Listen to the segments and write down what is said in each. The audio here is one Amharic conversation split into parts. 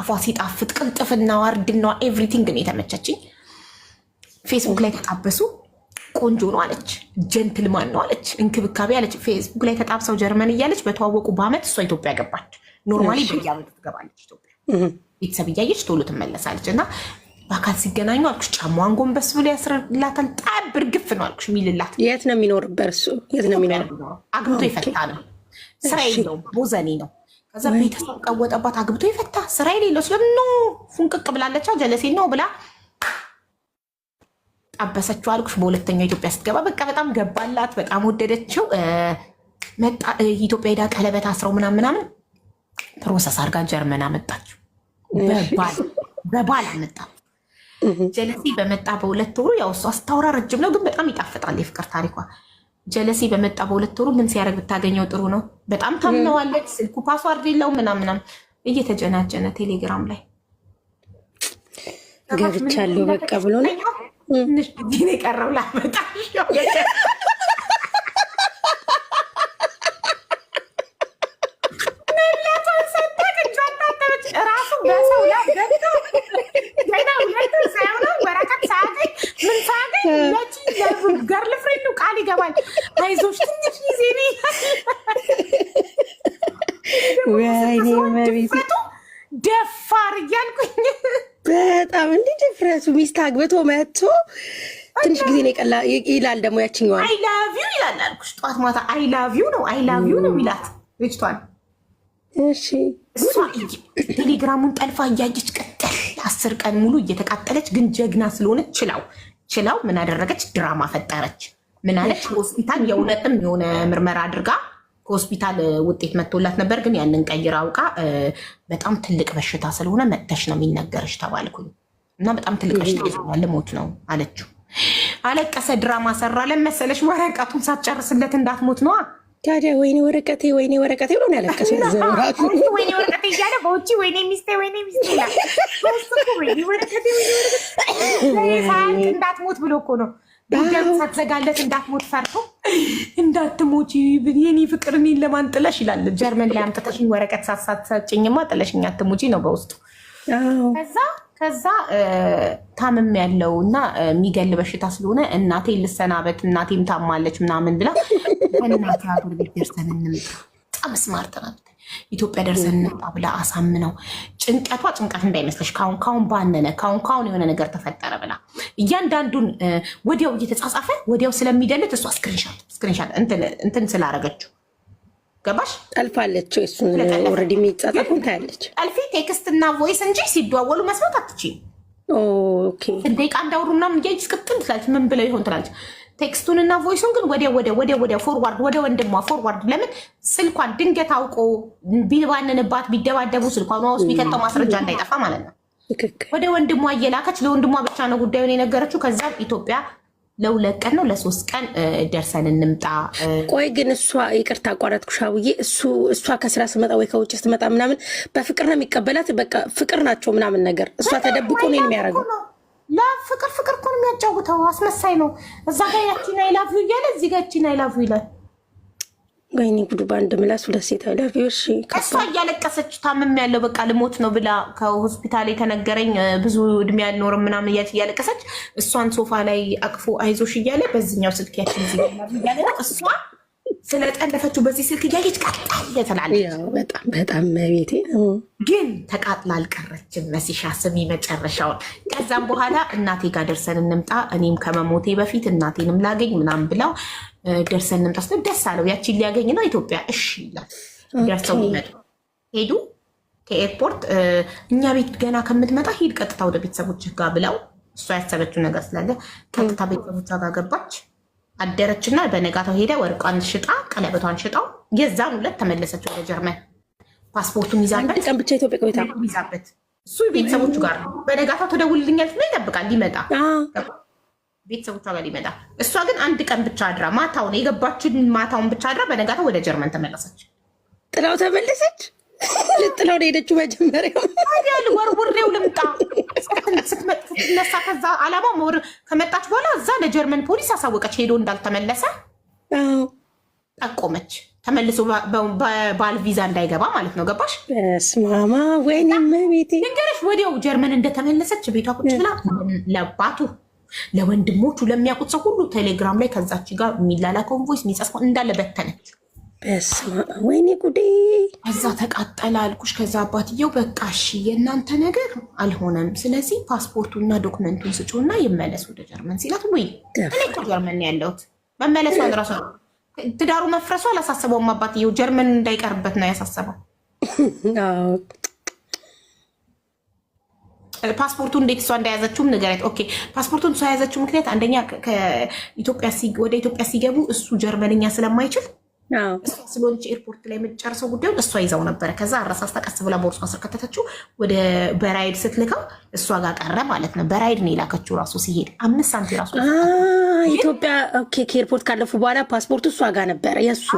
አፏ ሲጣፍጥ ቅልጥፍና ዋርድና ኤቭሪቲንግ ነው የተመቸችኝ። ፌስቡክ ላይ ተጣበሱ ቆንጆ ነው አለች፣ ጀንትልማን ነው አለች፣ እንክብካቤ አለች። ፌስቡክ ላይ ተጣብሰው ጀርመን እያለች በተዋወቁ በአመት እሷ ኢትዮጵያ ገባች። ኖርማሊ በየአመቱ ትገባለች ኢትዮጵያ፣ ቤተሰብ እያየች ቶሎ ትመለሳለች። እና በአካል ሲገናኙ አልኩሽ ጫማዋን ጎንበስ ብሎ ያስርላታል። ጣብ እርግፍ ነው አልኩሽ የሚልላት። የት ነው የሚኖርበት እሱ? የት ነው የሚኖር? አግብቶ የፈታ ነው፣ ስራ የለውም፣ ቦዘኔ ነው። ከዛ ቤተሰብ ቀወጠባት። አግብቶ የፈታ ስራ የሌለው ስለምን ነው ፉንቅቅ ብላለቻ። ጀለሴ ነው ብላ ጣበሰችው አልኩሽ። በሁለተኛው ኢትዮጵያ ስትገባ በቃ በጣም ገባላት፣ በጣም ወደደችው። መጣ ኢትዮጵያ ሄዳ ቀለበት አስረው ምናምን ፕሮሰስ አድርጋ ጀርመን አመጣችው። በባል አመጣ። ጀለሲ በመጣ በሁለት ወሩ ያው እሷ አስታውራ ረጅም ነው ግን በጣም ይጣፍጣል የፍቅር ታሪኳ። ጀለሲ በመጣ በሁለት ወሩ ምን ሲያደርግ ብታገኘው ጥሩ ነው። በጣም ታምነዋለች። ስልኩ ፓስዋርድ የለውም ምናምን እየተጀናጀነ ቴሌግራም ላይ ገብቻለሁ በቃ ብሎ ነው ትንሽ ጊዜ የቀረው ላመጣሽ ራሱ በሰው ላይ ገብቶ ገና ሁለት ሳይሆነው ወረቀት ሳያገኝ ምን ሳያገኝ ገርል ፍሬንዱ ቃል ይገባል። አይዞሽ ትንሽ ጊዜ ወይኔ መቤት ደፋር እያልኩኝ በጣም እንዲህ ድፍረቱ ሚስት አግብቶ መጥቶ ትንሽ ጊዜ ነው ይላል። ደግሞ ያችኛዋል አይ ላቭ ዩ ይላል አልኩሽ። ጠዋት ማታ አይ ላቭ ዩ ነው አይ ላቭ ዩ ነው ይላት ልጅቷን። እሺ እሷ ቴሌግራሙን ጠልፋ እያየች ቀጠል 10 ቀን ሙሉ እየተቃጠለች፣ ግን ጀግና ስለሆነች ችላው ምን አደረገች? ድራማ ፈጠረች። ምን አለች? ሆስፒታል የእውነትም የሆነ ምርመራ አድርጋ ከሆስፒታል ውጤት መጥቶላት ነበር። ግን ያንን ቀይራ አውቃ በጣም ትልቅ በሽታ ስለሆነ መጥተሽ ነው የሚነገርሽ ተባልኩኝ እና በጣም ትልቅ በሽታ ይዞኛል ልሞት ነው አለችው። አለቀሰ። ድራማ ሰራ። ለመሰለሽ ወረቀቱን ሳትጨርስለት እንዳትሞት ነዋ። ታዲያ ወይኔ ወረቀቴ ብሎ ነው ያለቀሰው። ወይኔ ወረቀቴ እያለ በውጭ ወይኔ ሚስቴ ይላል። ወይኔ ወረቀቴ ሳያልቅ እንዳትሞት ብሎ እኮ ነው ደም ሳትዘጋለት እንዳትሞት ፈርቶ እንዳትሞቺ የኔ ፍቅር እኔን ለማን ጥለሽ ይላል። ጀርመን ላይ አምጥተሽኝ ወረቀት ሳትሰጭኝማ ጥለሽኝ አትሞቺ ነው በውስጡ። ከዛ ታምም ያለው እና የሚገል በሽታ ስለሆነ እናቴ ልሰናበት እናቴም ታማለች ምናምን ብላ በእናቴ ሀገር ቤት ደርሰን እንምጣ። በጣም ስማርት ናት። ኢትዮጵያ ደርሰን እንምጣ ብላ አሳምነው። ጭንቀቷ ጭንቀት እንዳይመስለሽ ካሁን ባነነ ካሁን የሆነ ነገር ተፈጠረ ብላ እያንዳንዱን ወዲያው እየተጻጻፈ ወዲያው ስለሚደልት እሷ ስክሪንሻት እንትን ስላረገችው ገባሽ? ጠልፋለች። እሱን ኦልሬዲ የሚጻጻፉን ታያለች። ጠልፊ ቴክስትና ቮይስ እንጂ ሲደዋወሉ መስማት አትችይም። ኦኬ ደቂቃ እንዳውሩ ምናምን እያየች ቅጥል ትላለች። ምን ብለው ይሆን ትላለች። ቴክስቱንና ቮይሱን ግን ወዲያ ፎርዋርድ ወደ ወንድሟ ፎርዋርድ። ለምን ስልኳን ድንገት አውቆ ቢባንንባት ቢደባደቡ ስልኳን ውስጥ ቢከተው ማስረጃ እንዳይጠፋ ማለት ነው። ወደ ወንድሟ እየላከች ለወንድሟ ብቻ ነው ጉዳዩን የነገረችው። ከዛ ኢትዮጵያ ለ2 ቀን ነው ለ3 ቀን ደርሰን እንምጣ። ቆይ ግን እሷ ይቅርታ አቋረጥኩሽ አውዬ፣ እሷ ከስራ ስመጣ ወይ ከውጭ ስትመጣ ምናምን በፍቅር ነው የሚቀበላት። በቃ ፍቅር ናቸው ምናምን ነገር። እሷ ተደብቆ ነው የሚያደርገው። ፍቅር እኮ ነው የሚያጫውተው። አስመሳይ ነው። እዛ ጋር ያቺን አይ ላቭ ዩ እያለ እዚህ ጋር ያቺን አይ ላቭ ዩ ይላል። ወይኔ ጉዱ! በአንድ ምላስ ሁለት ሴት አይ ላቭ ዩ። እሺ እሷ እያለቀሰች ታምም ያለው በቃ ልሞት ነው ብላ ከሆስፒታል የተነገረኝ ብዙ እድሜ ያልኖርም ምናምን እያለቀሰች እሷን ሶፋ ላይ አቅፎ አይዞሽ እያለ በዚህኛው ስልክ ያችን እዚህ እያለ እሷ ስለጠለፈችው በዚህ ስልክ እያየች ቀጣል ትላለች። በጣም ቤቴ ግን ተቃጥላ አልቀረችም። መሲሻ ስሚ መጨረሻውን። ከዛም በኋላ እናቴ ጋር ደርሰን እንምጣ እኔም ከመሞቴ በፊት እናቴንም ላገኝ ምናምን ብለው ደርሰን እንምጣ ስትል ደስ አለው። ያቺን ሊያገኝ ነው ኢትዮጵያ። እሺ ይላል። ደርሰው ሊመጡ ሄዱ። ከኤርፖርት እኛ ቤት ገና ከምትመጣ ሂድ ቀጥታ ወደ ቤተሰቦች ጋር ብለው እሷ ያሰበችው ነገር ስላለ ቀጥታ ቤተሰቦቿ ጋር ገባች። አደረችና በነጋታው ሄደ ወርቋን ሽጣ ቀለበቷን ሽጣው የዛን ሁለት ተመለሰች ወደ ጀርመን። ፓስፖርቱን ይዛበት ቀን ብቻ ኢትዮጵያ ቆይታ ይዛበት እሱ ቤተሰቦቹ ጋር ነው። በነጋታው ተደውልልኛል ብሎ ይጠብቃል ሊመጣ ቤተሰቦቿ ጋር ሊመጣ። እሷ ግን አንድ ቀን ብቻ አድራ ማታውን የገባችን ማታውን ብቻ አድራ በነጋታው ወደ ጀርመን ተመለሰች። ጥላው ተመለሰች። ልጥላው ነው ሄደችው። መጀመሪያው አይደል ወርውሬው ልምጣ ስትነሳ ከዛ አላማ ሞር ከመጣች በኋላ እዛ ለጀርመን ፖሊስ አሳወቀች። ሄዶ እንዳልተመለሰ ጠቆመች። ተመልሶ በባል ቪዛ እንዳይገባ ማለት ነው። ገባሽ? በስማማ ወይኔ መቤቴ ንገረሽ። ወዲያው ጀርመን እንደተመለሰች ቤቷ ቁጭ ብላ ለአባቱ ለወንድሞቹ ለሚያውቁት ሰው ሁሉ ቴሌግራም ላይ ከዛች ጋር የሚላላከውን ቮይስ የሚጻፈው እንዳለ በተነች። በስማ ወይኔ ጉዴ። ከዛ ተቃጠለ አልኩሽ። ከዛ አባትየው በቃ እሺ የእናንተ ነገር አልሆነም፣ ስለዚህ ፓስፖርቱና ዶክመንቱን ስጪውና ይመለስ ወደ ጀርመን ሲላት፣ ወይ እኔ እኮ ጀርመን ያለሁት መመለሷን ራሱ ትዳሩ መፍረሱ አላሳሰበውም። አባትየው ጀርመን እንዳይቀርበት ነው ያሳሰበው። ፓስፖርቱ እንዴት እሷ እንደያዘችውም ንገሪያት። ኦኬ ፓስፖርቱን እሷ የያዘችው ምክንያት አንደኛ ወደ ኢትዮጵያ ሲገቡ እሱ ጀርመንኛ ስለማይችል እሷ ስለሆነች ኤርፖርት ላይ የምትጨርሰው ጉዳዩን እሷ ይዛው ነበረ። ከዛ አረሳስታ ቀስ ብላ ቦርሷ ስር ከተተችው ወደ በራይድ ስትልከው እሷ ጋር ቀረ ማለት ነው። በራይድ ነው የላከችው ራሱ ሲሄድ 5 ሳንቲ ራሱ ኢትዮጵያ ከኤርፖርት ካለፉ በኋላ ፓስፖርቱ እሷ ጋር ነበረ የእሱ።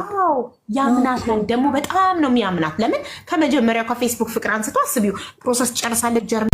ያምናታል ደግሞ በጣም ነው የሚያምናት። ለምን ከመጀመሪያው ከፌስቡክ ፍቅር አንስቶ አስቢው ፕሮሰስ ጨርሳለች ጀርመን